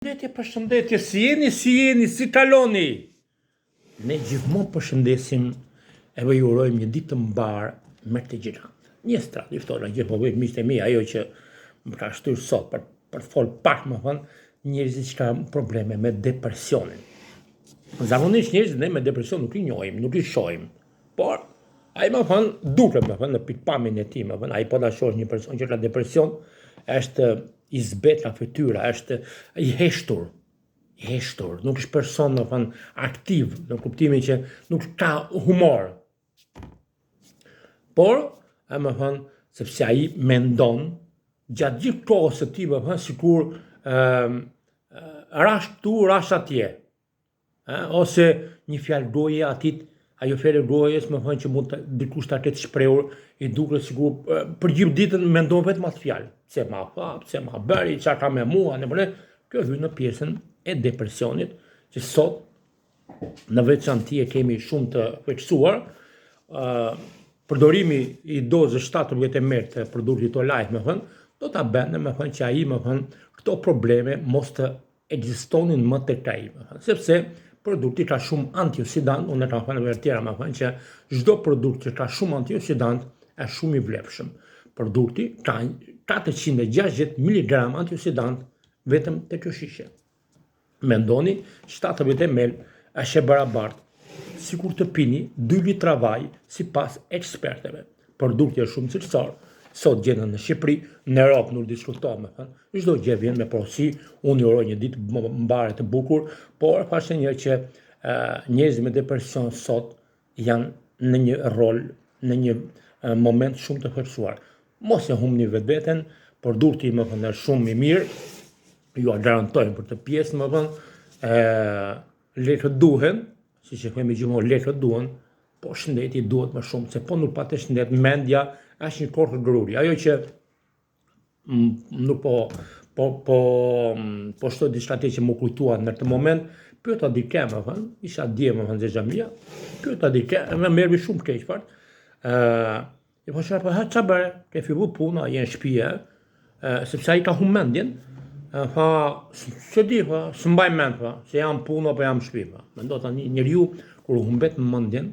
Përshëndetje, si jeni, si kaloni? Ne gjithmonë përshëndesim e ju urojmë një ditë të mbarë me të gjithë. Një strat, i ftohtë gjithmonë miqtë e mi, ajo që më ka shtyrë sot për të folë pak më thënë, njerëzit që kanë probleme me depresionin. Zakonisht njerëzit ne me depresion nuk i njohim, nuk i shohim, por ai më thënë duket më thënë në pikpamjen e tij, më thënë ai po ta shohësh një person që ka depresion, është i zbet nga fytyra, është i heshtur, nuk është person në thënë aktiv, në kuptimin që nuk ka humor. Por, më thënë, sepse ai mendon gjatë gjithë kohës së tij, më thënë, sikur rash këtu, rash atje. Ose një fjalë goje atit, ajo fjalë gojes, më thënë që mund dikush ta ketë shprehur, i duket sikur për gjithë ditën mendon vetëm atë fjalë. Pse ma tha, pse ma bëri, çka ka me mua, kjo hyn në pjesën e depresionit, që sot në veçanti e kemi shumë të thekshuar. Përdorimi i dozës 17 mg të produktit Olife, më thënë, do ta bënte, më thënë, që ai, më thënë, këto probleme mos të ekzistonin më tek ai, më thënë, sepse produkti ka shumë antioksidant, unë e kam thënë edhe tjera, më thënë, që çdo produkt që ka shumë antioksidant është shumë i vlefshëm. Produkti ka 460 mg antioksidant vetëm te kjo shishe. Mendoni, 17 ml është e barabartë sikur të pini 2 litra vaj sipas ekspertëve. Produkti është shumë cilësor, sot gjenden në Shqipëri, në Europë nuk diskutohet, më thënë, çdo gjë vjen me porosi, unë uroj një ditë mbarë të bukur, por thashë një që njerëzit me depresion sot janë në një rol, në një moment shumë të theksuar. Mos e humni vetveten, produkti më thënë është shumë i mirë, ju a garantojmë për të pjesë, më thënë, lekët duhen, siç e themi gjithmonë, lekët duhen, po shëndeti duhet më shumë, se po nuk patë shëndet, mendja është një korrë gruri. Ajo që nuk po shtoj diçka që më kujtua në këtë moment, pyeta dikë, më thënë, isha dje, më thënë, xhamia, pyeta dikë, më merri shumë keq fort. I po çfarë, ç'a bëre? Ke fillu puna, je në shtëpi, sepse ai ka humbur mendjen. Tha, se di, s'mbaj mend, se jam punë apo jam shtëpi. Mendo tani njeriu kur humbet mendjen,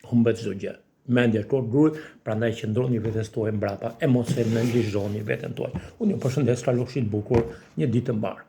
humbet çdo gjë. Mendja është gruri, prandaj qëndroni vetes tuaj mbrapa, e mos e neglizhoni veten tuaj. Unë ju përshëndes, kalofshi të bukur, një ditë të mbarë.